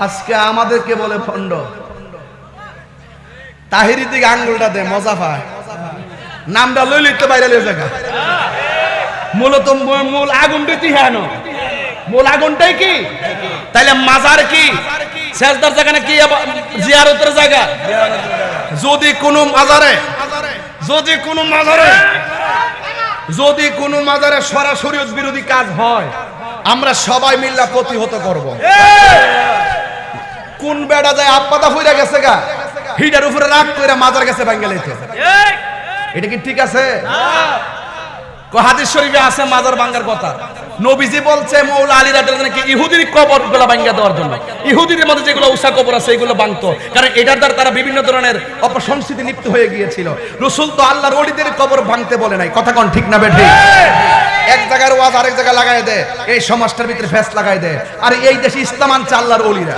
আজকে আমাদেরকে বলে ভণ্ড। তাহিরির দিকে আঙ্গুলটা দে, মজা পায়। নামটা লই লিখতে বাইরে লই জায়গা। মূলত মূল আগুনটা তিহানো, মূল আগুনটাই কি? তাইলে মাজার কি? সেজদার জায়গা নাকি জিয়ারতের জায়গা? যদি কোনো মাজারে সরাসরি বিরোধী কাজ হয়, আমরা সবাই মিল্লা প্রতিহত করব। কোন বেড়া যায় আপ্পাদা ফুইরা গেছে গা, হিটার উপরে রাগ কইরা মাজার গেছে বাঙ্গালিতে, এটা কি ঠিক আছে? হাদিস শরীফে আছে মাজার ভাঙার কথা। নবীজি বলছে মৌলা আলী রাদিয়াল্লাহু আনহু কি ইহুদির কবরগুলো ভাঙিয়ে দেওয়ার জন্য। ইহুদিদের মধ্যে যেগুলো উষা কবর আছে এগুলো ভাঙতো, কারণ এটার দ্বারা তারা বিভিন্ন ধরনের অপসংস্কৃতি লিপ্ত হয়ে গিয়েছিল। রাসূল তো আল্লাহর ওলিদের কবর ভাঙতে বলে নাই। কথা কোন ঠিক না বেঠি? এক জায়গার ওয়াজ আরেক জায়গায় লাগায় দেয়, এই সমাজটার ভিতরে ফেস লাগায় দেয়। আর এই দেশে ইসলাম আনছে আল্লাহর ওলিরা।